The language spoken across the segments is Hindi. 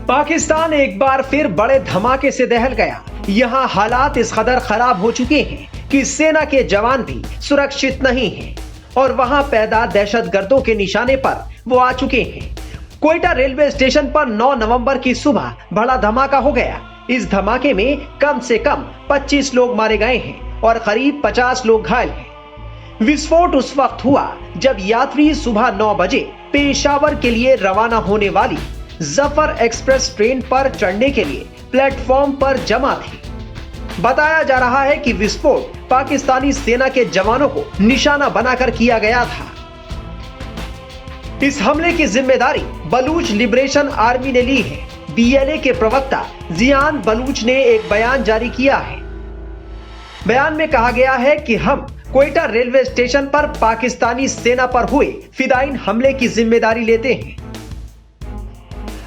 पाकिस्तान एक बार फिर बड़े धमाके से दहल गया। यहाँ हालात इस कदर खराब हो चुके हैं कि सेना के जवान भी सुरक्षित नहीं हैं और वहां पैदा दहशतगर्दों के निशाने पर वो आ चुके हैं। क्वेटा रेलवे स्टेशन पर 9 नवंबर की सुबह बड़ा धमाका हो गया। इस धमाके में कम से कम 25 लोग मारे गए हैं और करीब 50 लोग घायल हैं। विस्फोट उस वक्त हुआ जब यात्री सुबह 9 बजे पेशावर के लिए रवाना होने वाली जफर एक्सप्रेस ट्रेन पर चढ़ने के लिए प्लेटफॉर्म पर जमा थे। बताया जा रहा है कि विस्फोट पाकिस्तानी सेना के जवानों को निशाना बनाकर किया गया था। इस हमले की जिम्मेदारी बलूच लिबरेशन आर्मी ने ली है। बीएलए के प्रवक्ता जियान बलूच ने एक बयान जारी किया है। बयान में कहा गया है कि हम क्वेटा रेलवे स्टेशन पर पाकिस्तानी सेना पर हुए फिदाइन हमले की जिम्मेदारी लेते हैं।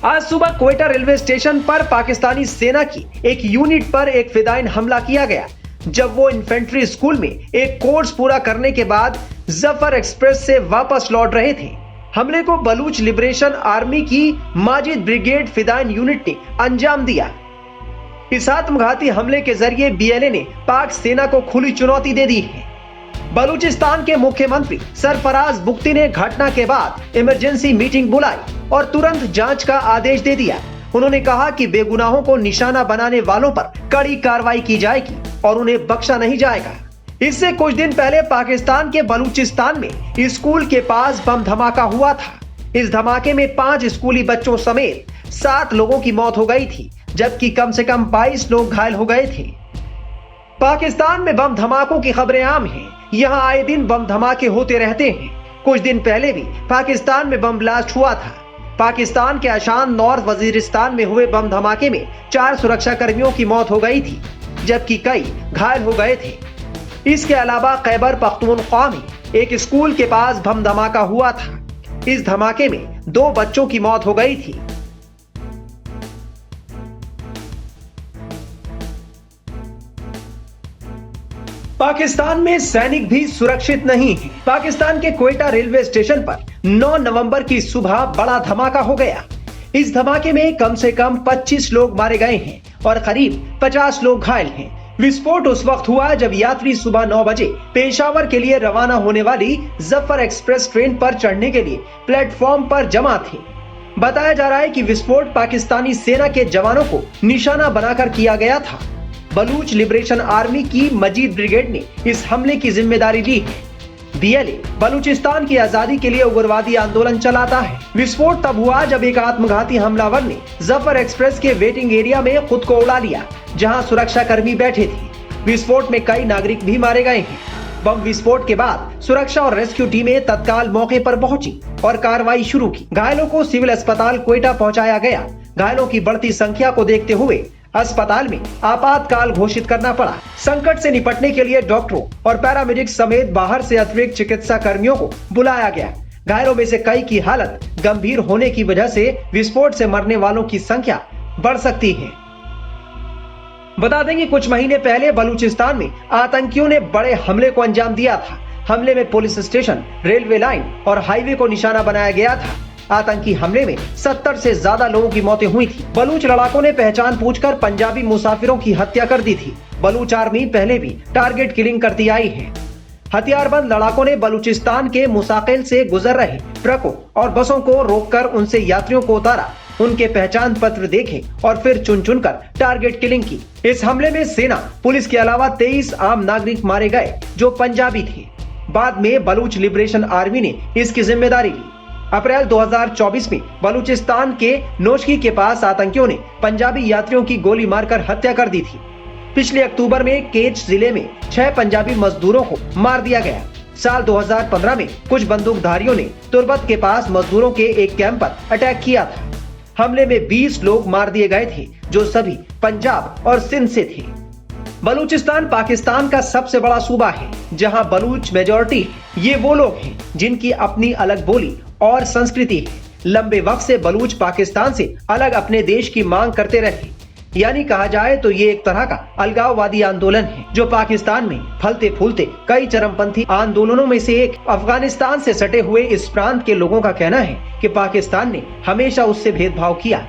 आज सुबह क्वेटा रेलवे स्टेशन पर पाकिस्तानी सेना की एक यूनिट पर एक फिदाइन हमला किया गया जब वो इन्फेंट्री स्कूल में एक कोर्स पूरा करने के बाद जफर एक्सप्रेस से वापस लौट रहे थे। हमले को बलूच लिबरेशन आर्मी की माजिद ब्रिगेड फिदाइन यूनिट ने अंजाम दिया। इस आत्मघाती हमले के जरिए बीएलए ने पाक सेना को खुली चुनौती दे दी है। बलूचिस्तान के मुख्यमंत्री सरफराज बुख्ती ने घटना के बाद इमरजेंसी मीटिंग बुलाई और तुरंत जांच का आदेश दे दिया। उन्होंने कहा कि बेगुनाहों को निशाना बनाने वालों पर कड़ी कार्रवाई की जाएगी और उन्हें बख्शा नहीं जाएगा। इससे कुछ दिन पहले पाकिस्तान के बलूचिस्तान में स्कूल के पास बम धमाका हुआ था। इस धमाके में 5 स्कूली बच्चों समेत 7 लोगों की मौत हो गई थी, जबकि कम से कम 22 लोग घायल हो गए थे। पाकिस्तान में बम धमाकों की खबरें आम हैं। यहाँ आए दिन बम धमाके होते रहते हैं। कुछ दिन पहले भी पाकिस्तान में बम ब्लास्ट हुआ था। पाकिस्तान के आशान नॉर्थ वजीरिस्तान में हुए बम धमाके में 4 सुरक्षा कर्मियों की मौत हो गई थी, जबकि कई घायल हो गए थे। इसके अलावा खैबर पख्तूनख्वा में एक स्कूल के पास बम धमाका हुआ था। इस धमाके में 2 बच्चों की मौत हो गई थी। पाकिस्तान में सैनिक भी सुरक्षित नहीं है। पाकिस्तान के क्वेटा रेलवे स्टेशन पर 9 नवंबर की सुबह बड़ा धमाका हो गया। इस धमाके में कम से कम 25 लोग मारे गए हैं और करीब 50 लोग घायल हैं। विस्फोट उस वक्त हुआ जब यात्री सुबह 9 बजे पेशावर के लिए रवाना होने वाली जफर एक्सप्रेस ट्रेन पर चढ़ने के लिए प्लेटफॉर्म पर जमा थे। बताया जा रहा है कि विस्फोट पाकिस्तानी सेना के जवानों को निशाना बनाकर किया गया था। बलूच लिबरेशन आर्मी की मजीद ब्रिगेड ने इस हमले की जिम्मेदारी ली है। बीएलए बलूचिस्तान की आजादी के लिए उग्रवादी आंदोलन चलाता है। विस्फोट तब हुआ जब एक आत्मघाती हमलावर ने जफर एक्सप्रेस के वेटिंग एरिया में खुद को उड़ा लिया, जहां सुरक्षा कर्मी बैठे थे। विस्फोट में कई नागरिक भी मारे गए हैं। बम विस्फोट के बाद सुरक्षा और रेस्क्यू टीमें तत्काल मौके पर पहुंची और कार्रवाई शुरू की। घायलों को सिविल अस्पताल क्वेटा पहुंचाया गया। घायलों की बढ़ती संख्या को देखते हुए अस्पताल में आपातकाल घोषित करना पड़ा। संकट से निपटने के लिए डॉक्टरों और पैरामेडिक्स समेत बाहर से अतिरिक्त चिकित्सा कर्मियों को बुलाया गया। घायलों में से कई की हालत गंभीर होने की वजह से विस्फोट से मरने वालों की संख्या बढ़ सकती है। बता दें कि कुछ महीने पहले बलूचिस्तान में आतंकियों ने बड़े हमले को अंजाम दिया था। हमले में पुलिस स्टेशन, रेलवे लाइन और हाईवे को निशाना बनाया गया था। आतंकी हमले में 70 से ज्यादा लोगों की मौतें हुई थी। बलूच लड़ाकों ने पहचान पूछकर पंजाबी मुसाफिरों की हत्या कर दी थी। बलूच आर्मी पहले भी टारगेट किलिंग करती आई है। हथियारबंद लड़ाकों ने बलूचिस्तान के मुसाकिल से गुजर रहे ट्रकों और बसों को रोककर उनसे यात्रियों को उतारा, उनके पहचान पत्र देखे और फिर चुन चुनकर टारगेट किलिंग की। इस हमले में सेना, पुलिस के अलावा 23 आम नागरिक मारे गए जो पंजाबी थे। बाद में बलूच लिबरेशन आर्मी ने इसकी जिम्मेदारी ली। अप्रैल 2024 में बलूचिस्तान के नोशकी के पास आतंकियों ने पंजाबी यात्रियों की गोली मारकर हत्या कर दी थी। पिछले अक्टूबर में केच जिले में 6 पंजाबी मजदूरों को मार दिया गया। साल 2015 में कुछ बंदूकधारियों ने तुर्बत के पास मजदूरों के एक कैंप पर अटैक किया था। हमले में 20 लोग मार दिए गए थे, जो सभी पंजाब और सिंध से थे। बलूचिस्तान पाकिस्तान का सबसे बड़ा सूबा है, जहां बलूच मेजॉरिटी है। ये वो लोग हैं जिनकी अपनी अलग बोली और संस्कृति है। लंबे वक्त से बलूच पाकिस्तान से अलग अपने देश की मांग करते रहे। यानी कहा जाए तो ये एक तरह का अलगाववादी आंदोलन है, जो पाकिस्तान में फलते फूलते कई चरमपंथी आंदोलनों में से एक। अफगानिस्तान से सटे हुए इस प्रांत के लोगों का कहना है कि पाकिस्तान ने हमेशा उससे भेदभाव किया।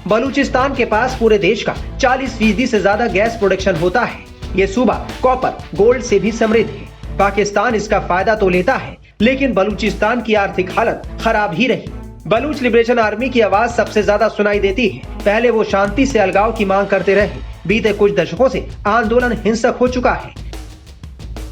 बलूचिस्तान के पास पूरे देश का 40% से ज्यादा गैस प्रोडक्शन होता है। ये सूबा कॉपर, गोल्ड से भी समृद्ध है। पाकिस्तान इसका फायदा तो लेता है, लेकिन बलूचिस्तान की आर्थिक हालत खराब ही रही। बलूच लिबरेशन आर्मी की आवाज सबसे ज्यादा सुनाई देती है। पहले वो शांति से अलगाव की मांग करते रहे, बीते कुछ दशकों से आंदोलन हिंसक हो चुका है।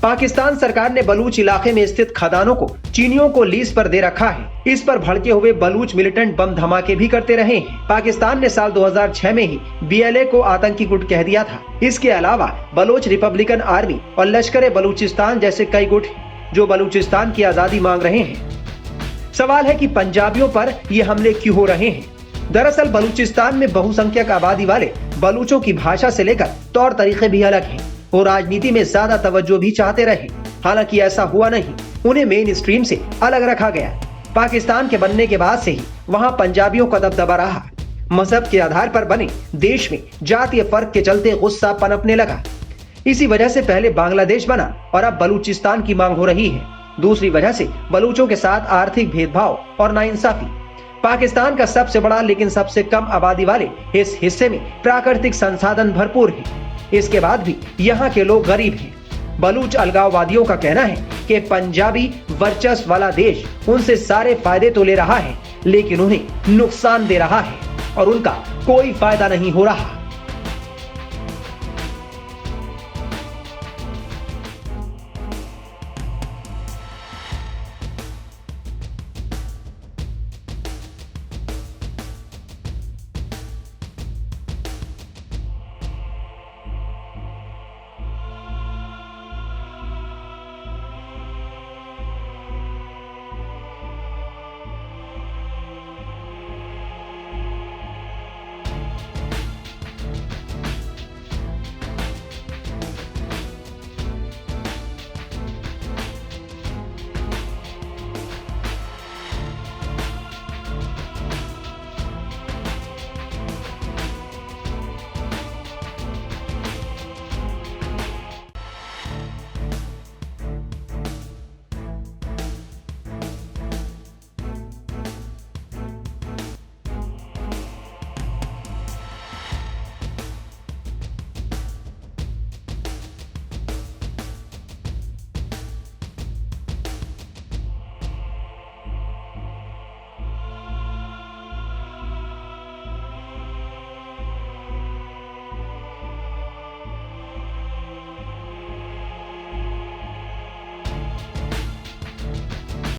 पाकिस्तान सरकार ने बलूच इलाके में स्थित खदानों को चीनियों को लीज पर दे रखा है। इस पर भड़के हुए बलूच मिलिटेंट बम धमाके भी करते रहे हैं। पाकिस्तान ने साल 2006 में ही BLA को आतंकी गुट कह दिया था। इसके अलावा बलोच रिपब्लिकन आर्मी और लश्कर बलूचिस्तान जैसे कई गुट जो बलूचिस्तान की आजादी मांग रहे हैं। सवाल है कि पंजाबियों पर ये हमले क्यों हो रहे हैं? दरअसल बलूचिस्तान में बहुसंख्यक आबादी वाले बलूचों की भाषा से लेकर तौर तरीके भी अलग हैं। वो राजनीति में ज्यादा तवज्जो भी चाहते रहे, हालांकि ऐसा हुआ नहीं। उन्हें मेन स्ट्रीम से अलग रखा गया। पाकिस्तान के बनने के बाद से ही वहां पंजाबियों का दबदबा रहा। मजहब के आधार पर बने देश में जातीय फर्क के चलते गुस्सा पनपने लगा। इसी वजह से पहले बांग्लादेश बना और अब बलूचिस्तान की मांग हो रही है। दूसरी वजह से बलूचों के साथ आर्थिक भेदभाव और नाइंसाफी। पाकिस्तान का सबसे बड़ा लेकिन सबसे कम आबादी वाले इस हिस्से में प्राकृतिक संसाधन भरपूर है। इसके बाद भी यहाँ के लोग गरीब हैं। बलूच अलगाववादियों का कहना है कि पंजाबी वर्चस्व वाला देश उनसे सारे फायदे तो ले रहा है, लेकिन उन्हें नुकसान दे रहा है और उनका कोई फायदा नहीं हो रहा।